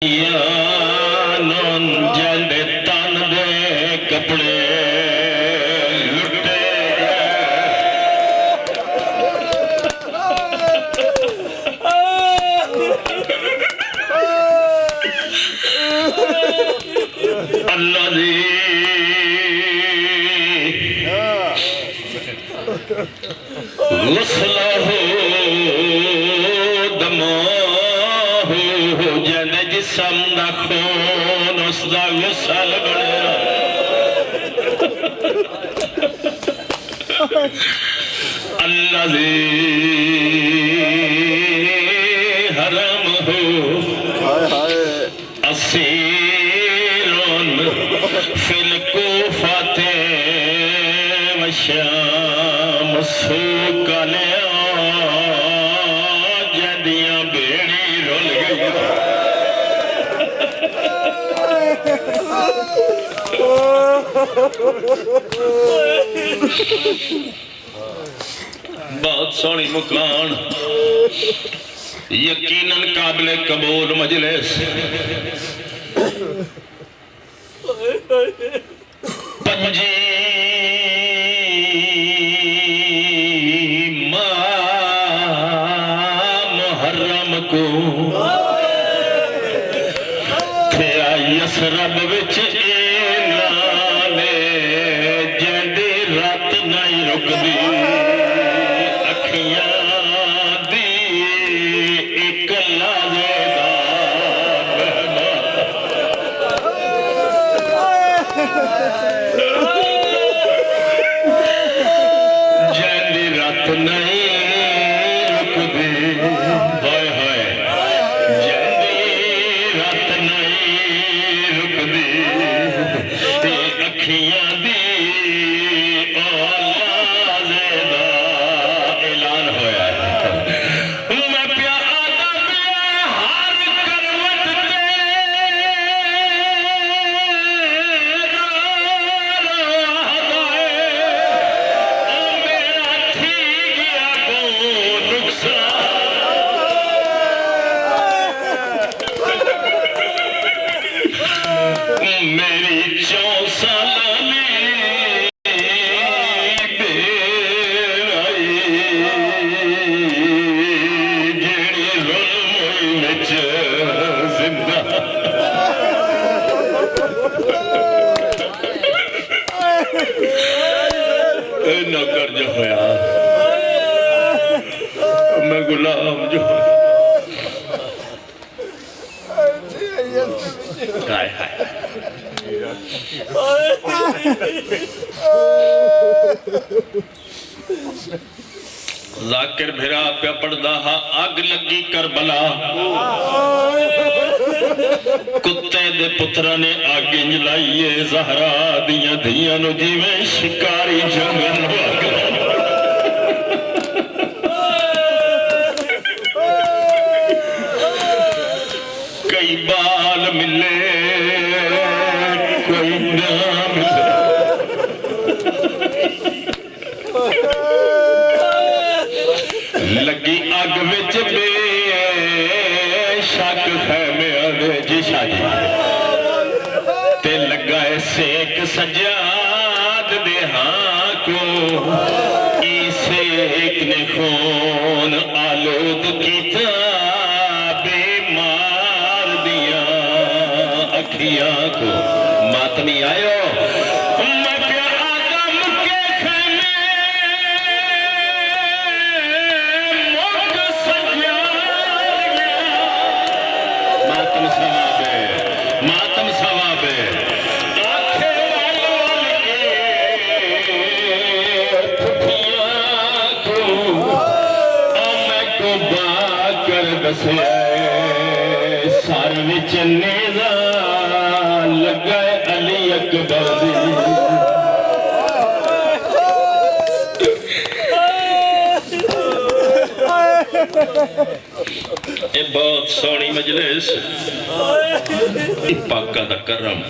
نون جلد تن دے کپڑے لٹے اللہ دی غسلہ جسم دا خون اس دا غسل بڑھا الذی حرم ہو اسیرون فی الکوفات وشام سوکا لیا جدیاں بیڑی رول گئی بہت سونی مکان یقیناً قابل قبول مجلس پنجی محرم کو تھیا یسرب وچ ذاکر بھرا پہ پڑھدا ہا آگ لگی کربلا کتے دے پترہ نے آگیں جلائیے زہرا دیاں دیاں نو جیویں شکاری جنگل واگا کئی بال ملے کوئی نہ ملے لگی آگ وچ بے شک خیمے آدھے جی شاہی تے لگا ہے سیک سجاد دے ہاں کو ای سیک نے خون آلود کیتا بیمار دیا اکھیاں کو ماتمی آئے سار وچ نیزہ لگائے علی اکبر دی اے بہت سونی مجلس پاکہ دا کرم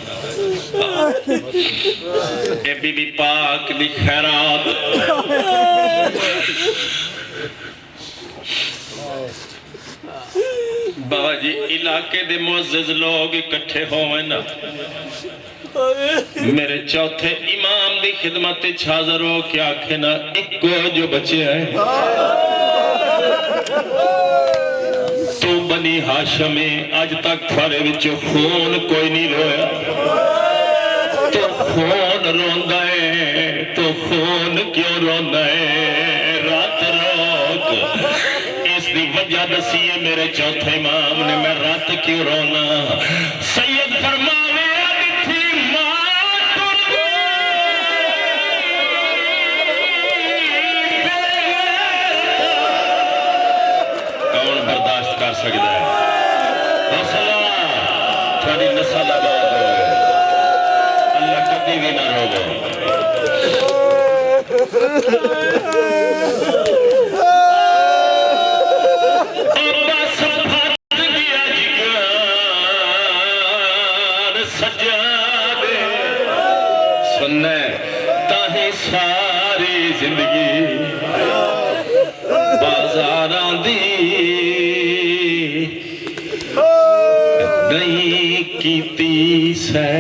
اے بی بی پاک دی خیرات بابا جی علاقے دے معزز لوگ اکٹھے ہوئے نا میرے چوتھے امام دی خدمت حاضر ہو کے آکھے نا ایک جو بچے ہیں تو بنی ہاشمی آج تک تھوڑے وچوں خون کوئی نہیں رویا تو خون روندا ہے تو خون کیوں روندا ہے رات روک اس دی وجہ دسیے میرے چوتھے امام نے میں رات کیوں رونا سید فرماوے ابھی تھی ماں تر کون برداشت کر سکتا ہے حوصلہ تھوڑی نسل آباد ہو گئے اللہ کبھی بھی نہ روو تاہی ساری زندگی بازاراں دی نہیں کیتی سہ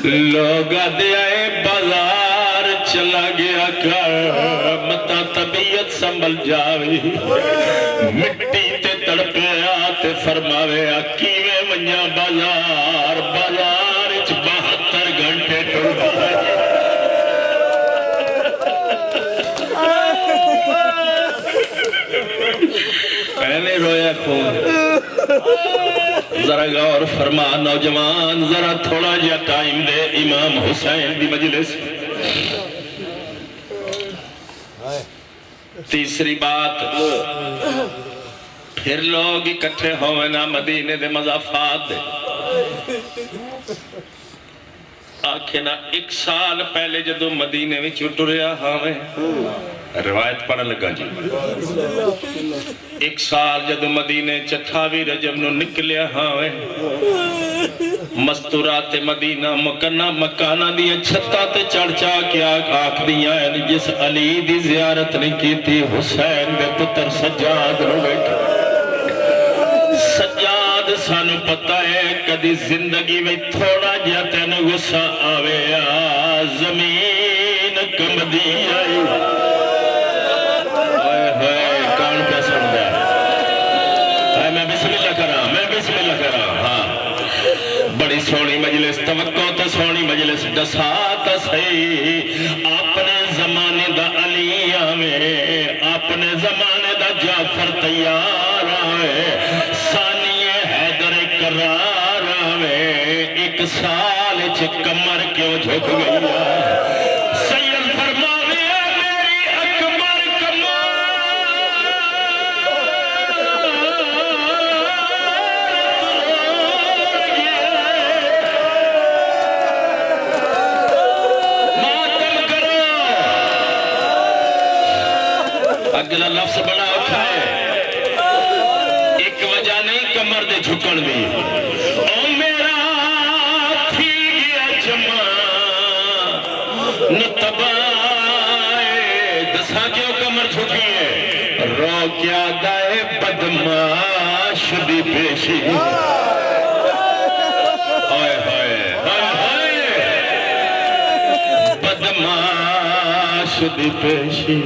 لوگ دے آئے بازار چلا گیا کر متا طبیعت سنبھل جاوی مٹی تے تڑپیا تے فرماویا کیویں منیا بازار بازار اچ 72 گھنٹے ٹردا پہلے رویا خون ذرا غور فرما نوجوان ذرا تھوڑا جا ٹائم دے امام حسین دی مجلس تیسری بات پھر لوگ اکٹھے ہوئے نا مدینے دے مضافات دے آکھے نا 1 سال پہلے جدو مدینے میں ٹریا ہمیں روایت پڑھن لگا جی 1 سال جدو مدینے 28 رجب نو نکلیا ہمیں مستورات مدینہ مکنہ مکانہ دیا چھتا تے چڑھ چا کیا آکھ دیا جس علی دی زیارت نہیں کی تھی حسین دے پتر سجاد رو بیٹھا سجاد سانو پتہ ہے کدی زندگی میں تھوڑا جا تین غصہ آوے زمین کم دی آئی کون پہ سن دے میں بسم اللہ کرا ہاں بڑی سونی مجلس توقع تا سونی مجلس ڈسا تا صحیح اپنے زمانے دا علی آوے اپنے زمانے دا جعفر تیار آوے ثانی حیدر قرار آوے 1 سال کمر کیوں جھک گئی سید فرماوے میری اکبر کمر ماتم کرو اگلا لفظ بڑا اٹھائے ایک وجہ نہیں کمر دے جھکن بھی او میرا تھی گیا جمع نتبائے دسا کیوں کمر جھکی ہے رو کیا دائے بدماش دی پیشی آئے ہائے بدماش دی پیشی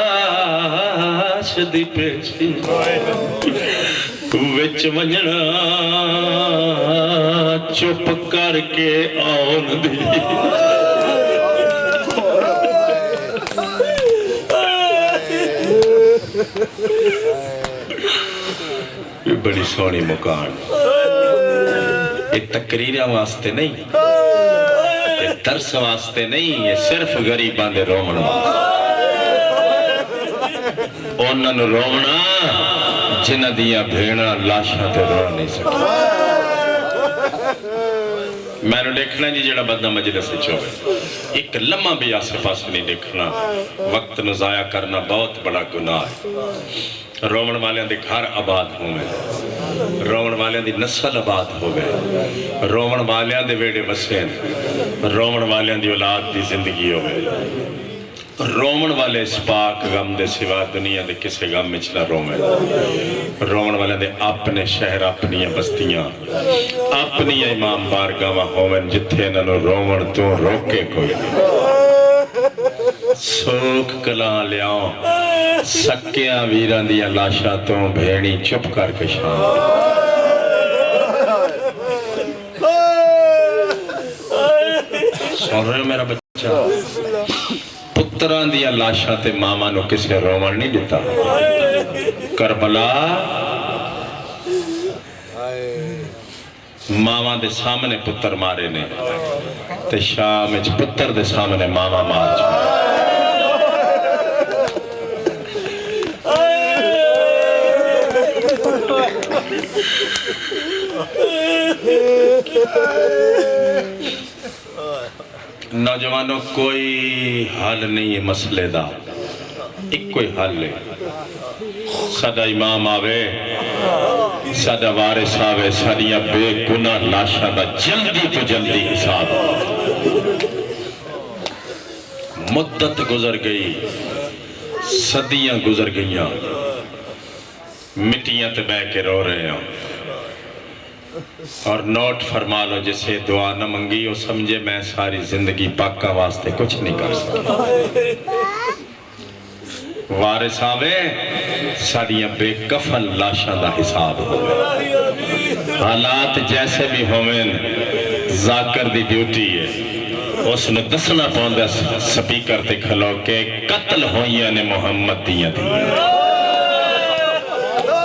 بدماش دی پیشی وچ ونجنا چپ کر کے آن دی بڑی سونی مکان یہ تقریرہ واسطے نہیں یہ درس واسطے نہیں یہ صرف غریباں دے رومن انہاں نو رومنا جنہ دیاں بھیڑاں لاشاں تے رو نہیں سکتا میں نے دیکھنا جی جڑا بندہ مجلس وچ ہوے ایک لمحہ بھی آسے پاس نہیں دیکھنا، وقت نو ضائع کرنا بہت بڑا گناہ ہے۔ رومن والیاں دے گھر آباد ہوئے، رومن والیاں دی نسل آباد ہوئے، رومن والیاں دے ویڑے وسین، رومن والیاں دی اولاد دی زندگی ہوئے، رومن والے اس پاک غم دے سوا دنیا دے کسے غم وچ نہ رومن، رومن والے دے اپنے شہر اپنی بستیاں اپنی امام بارگاہ ہومن جتھے نہ رومن تو روکے کوئی سوکھ کلاں لیاؤں سکیاں ویران دیا لاشا تو بھیڑی چپ کر کے شام سن رہے ہو میرا بچہ پتران دیا لاشا تے ماما نو کسے رومن نہیں دیتا کربلا ماما دے سامنے پتر مارے نے تے شام اچ پتر دے سامنے ماما مار چھوڑے نوجوانوں کوئی حل نہیں ہے مسئلے دا ایک کوئی حل ہے سادہ امام آوے سادہ وارث آوے سادیا بے گناہ لاشا دا جلدی تو جلدی حساب مدت گزر گئی صدیاں گزر گئیاں مٹیاں تے بے کے رو رہے ہیں اور نوٹ فرما لو جسے دعا نہ منگی وہ سمجھے میں ساری زندگی پاکا واسطے کچھ نہیں کر سکتا وارث آوے ساڑیاں بے کفن لاشاں دا حساب ہوئے حالات جیسے بھی ہوئن ذاکر دی ڈیوٹی ہے اس نے دسنا پاؤں سپیکر تے کھلو کہ قتل ہوئیاں نے محمد دیاں دیاں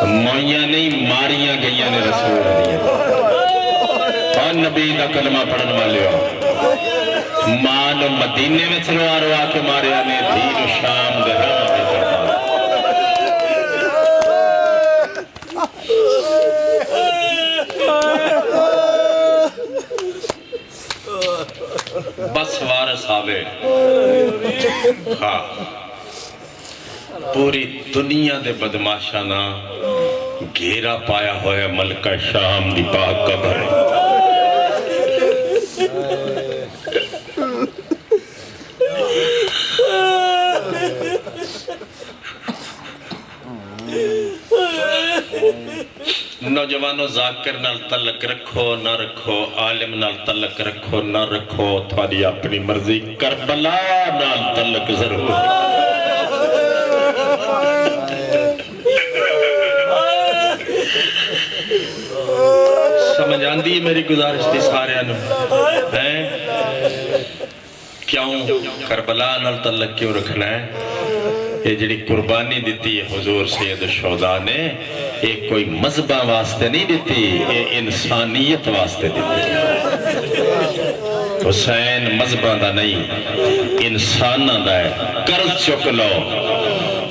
موئیاں نہیں ماریاں گئیاں نے رسول دیاں اور نبی دا کلمہ پڑھن والے ہو مال و مدینے میں چلوا روا کے مارے آنے دین و شام دے رہا میں کرتا بس وارث آوے ہاں پوری دنیا دے بدماشانہ گھیرا پایا ہویا ملکہ شام دی پاک قبر نوجوانوں ذاکر نال تعلق رکھو نہ رکھو عالم نال تعلق رکھو نہ رکھو تھوڑی اپنی مرضی کربلا نال تعلق ضرور سمجھ آندی میری گزارش تھی سارے انہوں کیوں کربلا نال تعلق کیوں رکھنا ہے یہ جڑی قربانی دیتی ہے حضور سید الشہداء نے ایک کوئی مذہبہ واسطے نہیں دیتی یہ انسانیت واسطے دیتی حسین مذہبہ دا نہیں انسانہ دا ہے قرض چک لو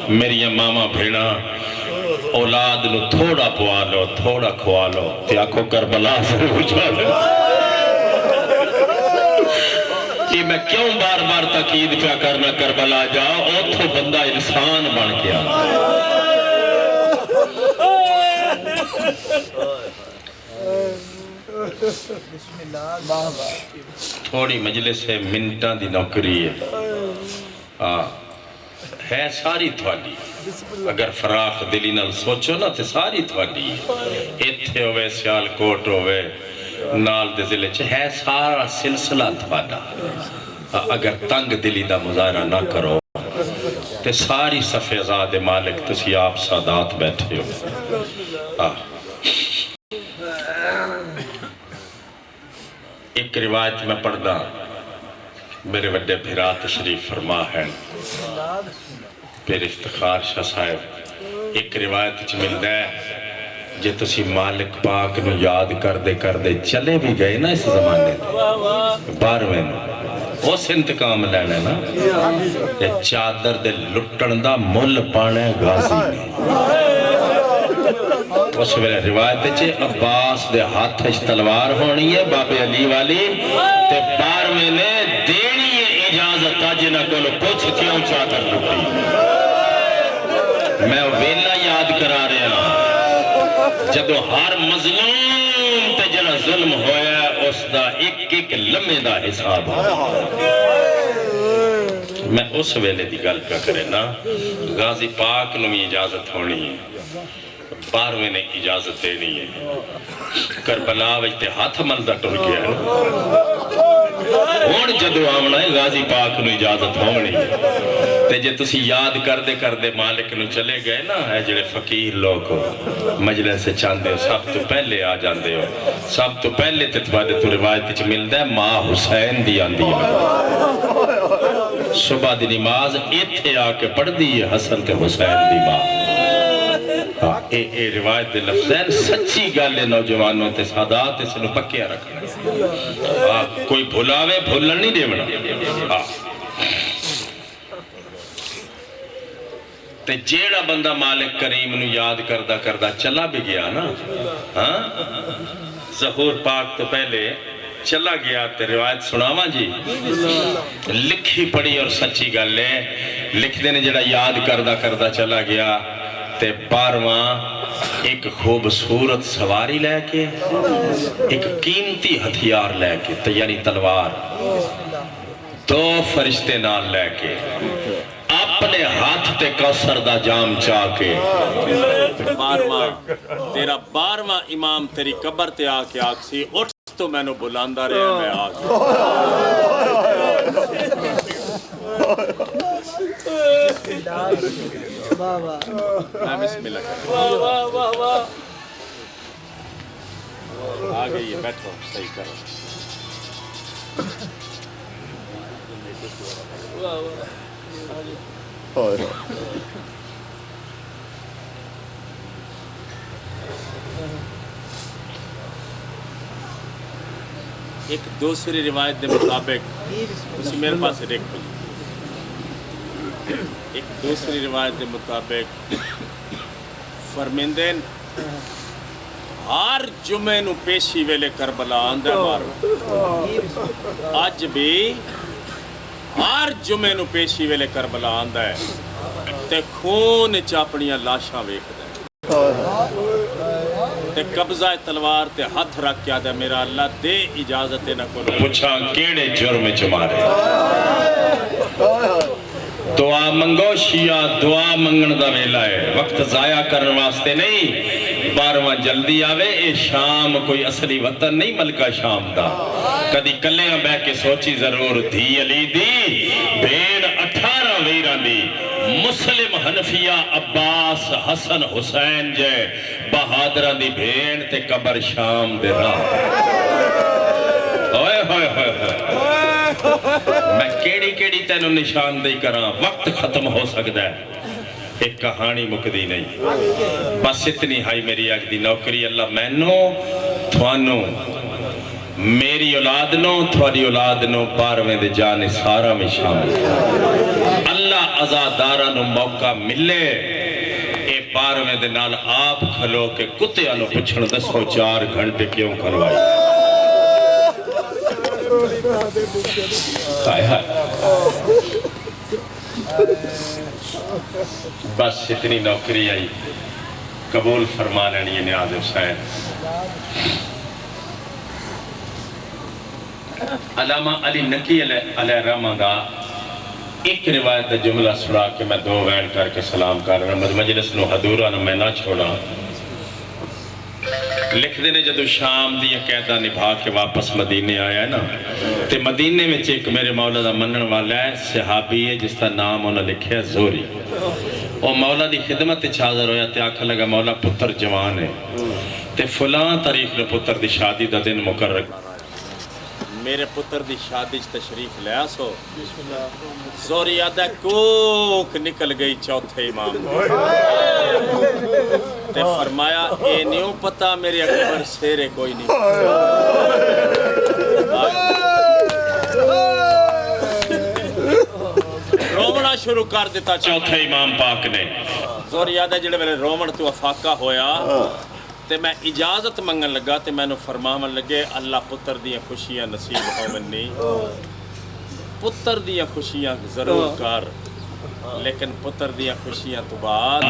میری ماما بھیڑا اولاد لو تھوڑا پوا لو تھوڑا کھوا لو تے آنکھوں کربلا ضرور جا لو کہ میں کیوں بار بار تاکید پیا کرنا کربلا جاؤ اوتھو بندہ انسان بن گیا تھوڑی مجلس ہے منٹاں دی نوکری ہے ساری تھوڑی اگر فراخ دلی نال سوچو نا تے ساری تھوڑی ایتھے ہوئے سیال کوٹ ہوئے نال دے ضلع چھ ہے سارا سلسلہ تھوڑا اگر تنگ دلی دا مظاہرہ نہ کرو تے ساری صفحہ مالک تسی آپ سادات بیٹھے ہو ایک روایت میں پڑھنا میرے وڈے بھرا تشریف فرما ہے پھر افتخار شاہ صاحب ایک روایت چ ملتا ہے جے تسی مالک پاک نو یاد کر دے چلے بھی گئے نا اس زمانے دے بارویں نو اس انتقام لینے نا یہ چادر دے لٹن دا مل پانے غازی نے اس ویلے روایت چ عباس دے ہاتھ تلوار ہونی ہے بابے علی والی تے 12ویں نے دینی ہے اجازت جنہاں کول پوچھ کیوں چادر لٹی میں ویلا یاد کرا رہا جدو ہر مظلوم تے جڑا ظلم ہویا اس دا ایک ایک لمحے دا حساب میں اس ویلے دی گل پہ کرے نا غازی پاک نو بھی اجازت ہونی ہے 12ویں نے اجازت دینی ہے کربلا وچ ہاتھ ملدا ٹر گیا ہے ہن جدو آونا ہے غازی پاک نو اجازت ہونی ہے تے جے تسی یاد کردے مالک نو چلے گئے نا ہے جڑے فقیر لوگ مجلس سے چاندے ہو سب تو پہلے آ جاندے ہو سب تو پہلے تے تواڈے تو روایت وچ ملدا ہے ماں حسین دی آندی ہے صبح دی نماز ایتھے آ کے پڑھ دی ہے حسن تے حسین دی ماں اے روایت دے لفظین سچی گالے نوجوانوں تے سادات اس نو پکیا رکھنا کوئی بھولاوے بھولن نہیں دیونا تے جیڑا بندہ مالک کریم نو یاد کردہ چلا بھی گیا نا ظہور پاک تو پہلے چلا گیا تے روایت سناواں جی لکھی پڑی اور سچی گالے لکھ دینے جیڑا یاد کردہ چلا گیا تے 12واں ایک خوبصورت سواری لے کے ایک قیمتی ہتھیار لے کے یعنی تلوار 2 فرشتے نال لے کے اپنے ہاتھ تے کوثر دا جام چاہ کے 12واں تیرا 12واں امام تیری قبر تے آ کے آکسی اٹھ تو میں نو بلاندہ رہے میں آ گیا میں بسم اللہ کریں آ گئی ہے بیٹھو صحیح کرو ایک دوسری روایت دے مطابق اسی میرے پاس ایک دوسری روایت دے مطابق فرمیندین ہر جمعے نو پیشی ویلے کربلا آندہ مارو آج بھی ہر جمعے نو پیشی ویلے کربلا آندہ ہے تے خون چاپڑیاں لاشاں ویکھ دے تے قبضہ تلوار تے ہاتھ رکھ کے آدھا میرا اللہ دے اجازت نہ کرو پوچھا کیڑے جرم چمارے دعا منگو شیعہ دعا منگن دا ویلا ہے وقت ضائع کرن واسطے نہیں 12واں جلدی آوے اے شام کوئی اصلی وطن نہیں ملکہ شام دا کدی کلیاں بہ کے سوچی ضرور دھی علی دی بین 18 ویران دی مسلم حنفیہ عباس حسن حسین جے بہادرہ دی بین تے قبر شام دے راہ ہوئے ہوئے ہوئے میں کیڑی تینوں نشاندہی کراں وقت ختم ہو سکتا ہے ایک کہانی مکدی نہیں بس اتنی ہائی میری آج دی نوکری اللہ مینوں تھوانوں میری اولاد نو تھواری اولاد نو 12ویں دے جانے سارا میں شامل اللہ عزادارہ نو موقع ملے اے 12ویں دے نال آپ کھلو کے کتے آنو پچھڑ 10-4 گھنٹے کیوں کھلوائی بس اتنی نوکری آئی قبول فرما لینی ہے نیاز حسین علامہ علی نقی علیہ رحمہ دا ایک روایت دا جملہ سنا کے میں 2 وین کر کے سلام کر رہا ہوں مجلس نو حضورہ نو میں نہ چھوڑا لکھ دینے جدو شام دی قیدہ نبھا کے واپس مدینے آیا ہے نا تے مدینے میں ایک میرے مولا دا منن والا ہے صحابی ہے جس کا نام انہوں لکھے ہے زوری اور مولا دی خدمت حاضر ہویا تے آکھا لگا مولا پتر جوان ہے تے فلاں تاریخ نے پتر دی شادی دا دن مقرر میرے پتر دی شادی تشریف لے آسو زوری آدھا کوک نکل گئی چوتھے امام تے فرمایا اے نیوں پتا میرے اکبر سیرے کوئی نہیں رومنا شروع کر دیتا چوتھے امام پاک نے زوری آدھا جڑے میرے رومن تو افاقہ ہویا تے میں اجازت منگن لگا تے میں فرماون لگے اللہ پتر دیاں خوشیاں نصیب ہوون نہیں پتر دیاں خوشیاں ضرور کر لیکن پتر دیاں خوشیاں تو بعد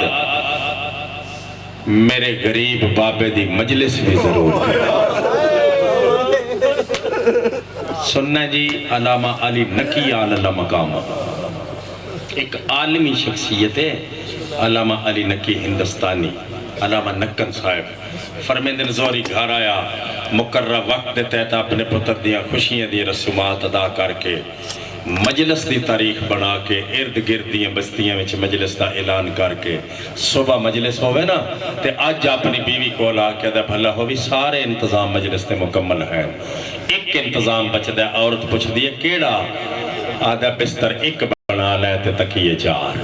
میرے غریب بابے دی مجلس بھی ضرور ہے سننا جی علامہ علی نقی اللہ مقام ایک عالمی شخصیت ہے علامہ علی نقی ہندوستانی علامہ نکن صاحب فرمیندن زوری گھر آیا مقررہ وقت دے تحت اپنے پتر دیاں خوشیاں دی رسومات ادا کر کے مجلس دی تاریخ بنا کے ارد گرد دیاں بستیاں وچ مجلس دا اعلان کر کے صبح مجلس ہوئے نا تے آج اپنی بیوی کو لا کے دے بھلا ہوئی سارے انتظام مجلس تے مکمل ہیں ایک انتظام بچ دے عورت پوچھ دیئے کیڑا آدھا بستر ایک بنا لے تے تکیے چار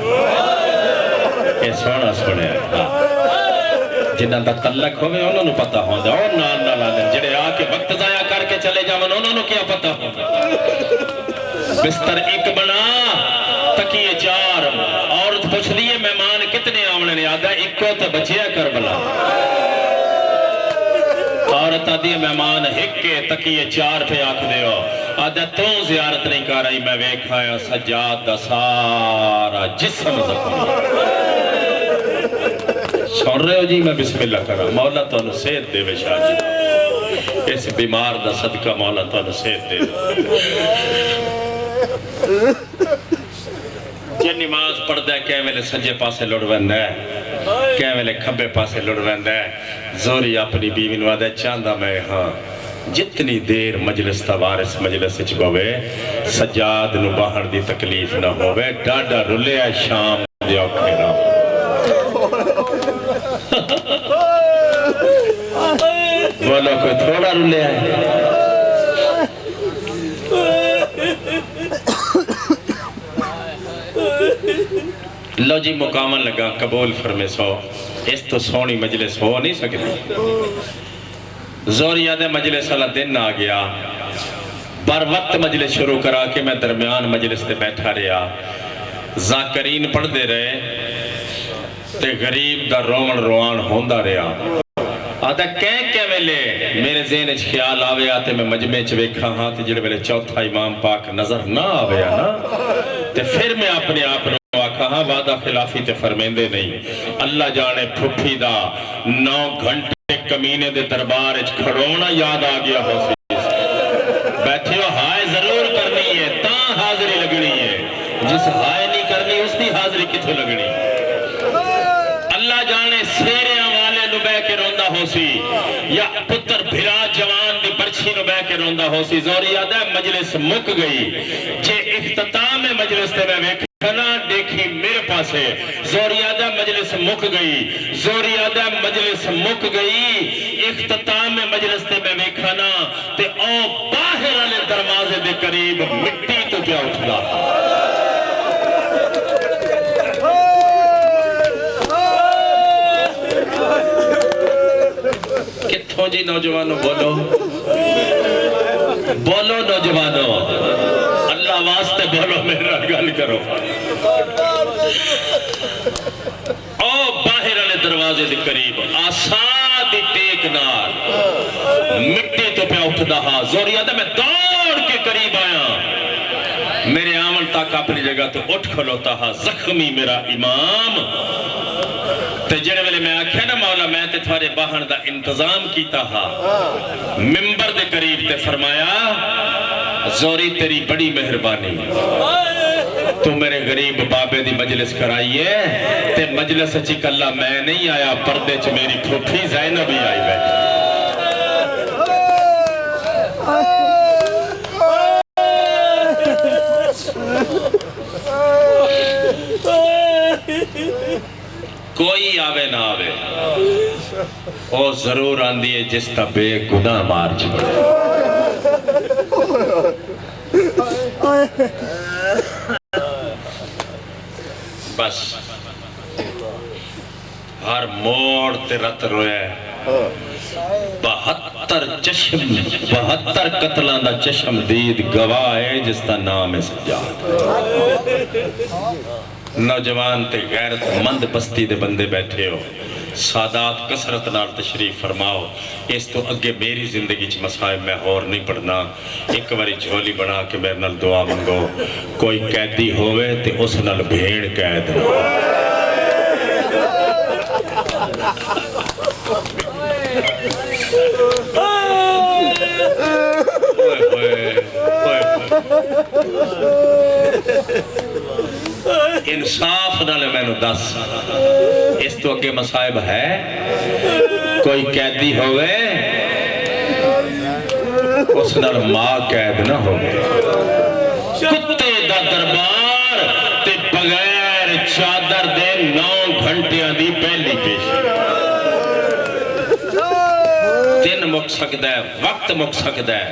اے سونا سنے جنہاں دا تلک ہوئے انہوں نے پتہ ہوں دا اور نال نال آدھے جڑے آکے وقت ضائع کر کے چلے جاون انہوں نے کیا پتہ ہوں بستر ایک بنا تکیے چار عورت پوچھ لیے مہمان کتنے آمنے نے آدھا ایک کو تو بچیا کربلا عورت آدھی مہمان ہکے تکیے چار پہ آکھ دے ہو آدھا تو زیارت نہیں کر رہی میں ویکھایا سجاد دا سارا جسم زخمی سن رہے ہو جی میں بسم اللہ کرا مولا تو انہوں صحت دے وے شاہ جی اس بیمار دا صدقہ مولا تو انہوں صحت دے جی نماز پڑھ دے کہیں ویلے سجے پاسے لڑ ویندہ ہے کہیں ویلے کھبے پاسے لڑ ویندہ ہے زوری اپنی بیوی نوادہ چاندہ میں ہاں جتنی دیر مجلس تا وارث مجلس اچ بوے سجاد نو باہر دی تکلیف نہ ہوئے ڈاڈا رلے ہے شام دیا کھیرا بولو کوئی تھوڑا رلے ہے لو جی مقامن لگا قبول فرمے سو اس تو سونی مجلس ہو نہیں سکتی زوری یاد مجلس اللہ دن آ گیا بر وقت مجلس شروع کرا کے میں درمیان مجلس تے بیٹھا رہا ذاکرین پڑھ دے رہے تے غریب دا رومن روان ہوندہ رہا آدھا کہیں ویلے میرے ذہن اچھ خیال آوے آتے میں مجمع چ ویکھا ہاں تے جڑے ویلے چوتھا امام پاک نظر نہ آوے نا تے پھر میں اپنے آپ نے کہاں وعدہ خلافی تے فرمیندے نہیں اللہ جانے پھپھی دا 9 گھنٹے کمینے دے دربار اچھ کھڑونا یاد آ گیا ہو سی بیٹھے ہو ہائے ضرور کرنی ہے تاں حاضری لگنی ہے جس ہائے نہیں کرنی اس دی حاضری کتھو لگنی اللہ جانے سیریاں والے نبے کے روندہ ہو سی یا پتر بھرا جوان دی برچھی نبے کے روندہ ہو سی زوری آدھا مجلس مک گئی جے اختتام مجلس تے میں کھنا دیکھی میرے پاسے زوریادہ مجلس مک گئی زوریادہ مجلس مک گئی اختتام مجلس تے میں کھنا تے او باہر والے دروازے دے قریب مٹی تو کیا اٹھلا کتھوں جی نوجوانوں بولو بولو نوجوانوں اللہ واسطے بولو میرا گل کرو او باہر والے دروازے دے قریب آسان دی ٹیک نال مٹی تو پہ اٹھدا ہا زوریادہ میں دوڑ کے قریب آیا میرے آمن تک اپنی جگہ تو اٹھ کھلوتا ہا زخمی میرا امام تے جڑے ویلے میں آکھیا نا مولا میں تے تھوارے باہن دا انتظام کیتا ہا ممبر دے قریب تے فرمایا زوری تیری بڑی مہربانی تو میرے غریب بابے دی مجلس کرائیے تے مجلس چک اللہ میں نہیں آیا پردے چ میری پھوپھی زینب ہی آئی بیٹھی کوئی آوے نہ آوے او ضرور آندھی ہے جس تا بے گناہ مار چھوڑے بس ہر موڑ تے رت روئے 72 قتلان دا چشم دید گواہ ہے جس تا نام ہے سجاد نوجوان تے غیرت مند بستی دے بندے بیٹھے ہو سادات کسرت نال تشریف فرماؤ. اس تو اگے میری زندگی چ مسائب میں اور نہیں پڑھنا. ایک باری جھولی بنا کے میرے نال دعا منگو. کوئی قیدی ہوئے تے اس نال بھیڑ قید ہو. انصاف نال مینوں دس اس تو اگے مصائب ہے؟ کوئی قیدی ہوئے اس نال ماں قید نہ ہو. کتے دا دربار تے بغیر چادر دے 9 گھنٹیاں دی پہلی پیشی. دن مک سکدا ہے، وقت مک سکدا ہے،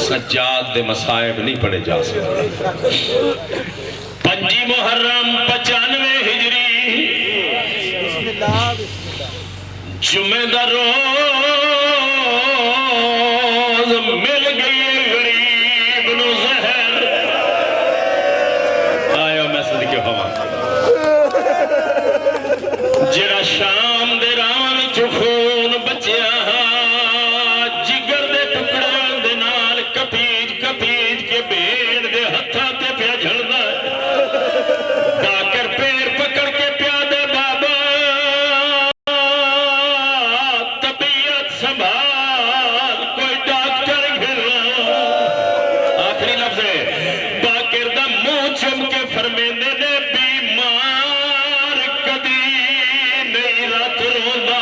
سجاد دے مصائب نہیں پڑے جا سکتے. 5 محرم 95 ہجری جمعہ دا روز مل گئی غریب نو زہر. آیا میں صدقے ہوا جڑا شام دے راہ وچ خون بچیا جگر دے ٹکڑیاں دے نال کپیج کپیج کے بھیڑ دے ہتھاں تے پیا جھڑدا. باکر پیر پکڑ کے پیادے بابا طبیعت سنبھال کوئی ڈاکٹر گھر. آخری لفظ ہے باکر دا منہ چم کے فرمیندے نے بیمار کدی نہیں رات روندا.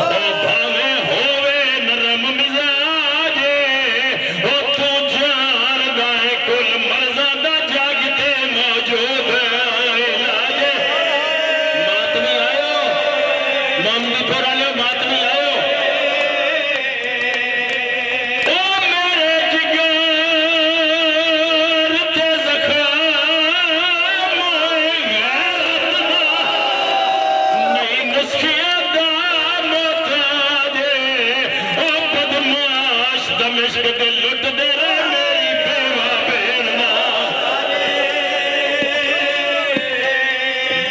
او بھاوے ہووے نرم مزاج او تو جان گائے کل مرضاں دا جگ تے موجود علاج. ماتمی آئیو محمدی پور آلیو ماتمی آئیو. او میرے جگر تے زخم غیرت دا نہیں نسخیہ دا محتاج. او بدماش دمشق دے لٹ دے رہے میری بیوہ بیڑنا.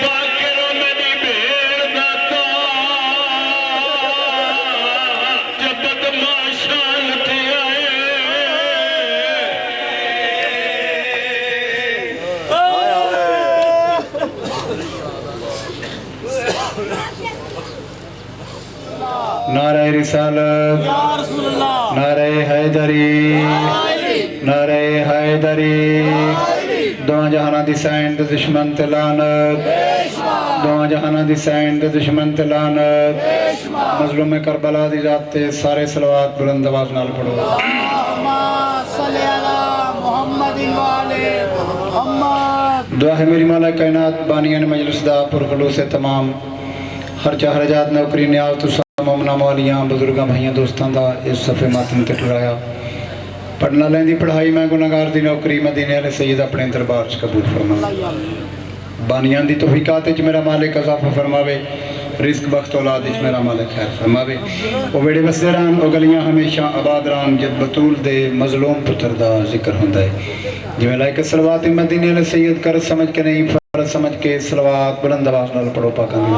باکروں میں دی بیڑنا تا جب بدماشان تھی آئے. نعرہ رسالت، نعرہ حیدری، نعرہ حیدری. دواں جہاناں دی سائن دے دشمن تے لعنت، دواں جہاناں دی سائن دے دشمن تے لعنت. مظلوم کربلا دی ذات تے سارے صلوات بلند آواز نال پڑھو. صلی علی محمد والے محمد. دعا ہے میری مولا کائنات بانیان مجلس دا پرخلوص تمام ہر چاہ رجات نوکری نیاز تو مومنہ مولیاں بزرگاں بھائیاں دوستان دا اس صفحے ماتم تے ٹرایا. پڑھنا لیں دی پڑھائی میں گناہگار دی نوکری مدینے علیہ سید اپنے دربار چ قبول فرما. بانیان دی توفیقات وچ میرا مالک اضافہ فرماوے. رزق بخت اولاد وچ میرا مالک خیر فرماوے. او ویڑے بسدے رہن او گلیاں ہمیشہ آباد رہن جد بطول دے مظلوم پتر دا ذکر ہوندا ہے. جویں لائق صلوات مدینے علیہ سید کر سمجھ کے نہیں فرض سمجھ کے صلوات بلند آواز نال پڑھو پاکاں دی.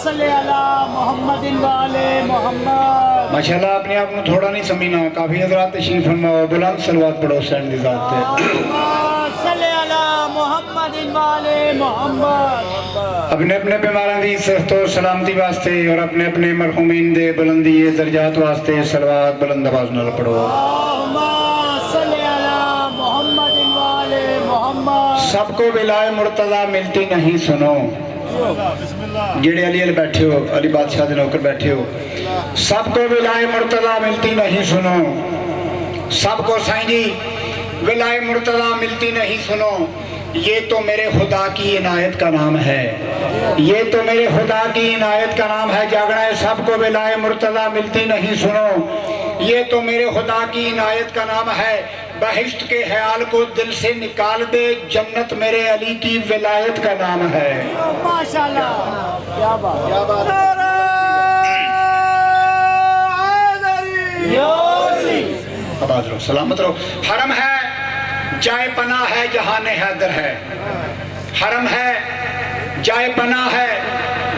صلی علی محمد والے محمد. ماشاءاللہ اپنے آپ کو تھوڑا نہیں سمجھنا. کافی حضرات تشریف فرماؤ بلند صلوات پڑھو حسین دی ذات تے. صلی علی محمد والے محمد. اپنے اپنے بیماراں دی صحت و سلامتی واسطے اور اپنے اپنے مرحومین دے بلندی درجات واسطے صلوات بلند آواز نال پڑھو. صلی علی محمد والے محمد. سب کو ولائے مرتضی ملتی نہیں سنو. جڑے علی علی بیٹھے ہو علی بادشاہ دے نوکر بیٹھے ہو سب کو ولائے مرتضی ملتی نہیں سنو. سب کو سائیں جی ولائے مرتضی ملتی نہیں سنو. یہ تو میرے خدا کی عنایت کا نام ہے. یہ تو میرے خدا کی عنایت کا نام ہے. جاگنا ہے سب کو ولائے مرتضی ملتی نہیں سنو. یہ تو میرے خدا کی عنایت کا نام ہے. بہشت کے خیال کو دل سے نکال دے. جنت میرے علی کی ولایت کا نام ہے. ماشاءاللہ کیا بات کیا بات. آباد رہو سلامت رہو. حرم ہے جائے پناہ ہے جہان حیدر ہے. حرم ہے جائے پناہ ہے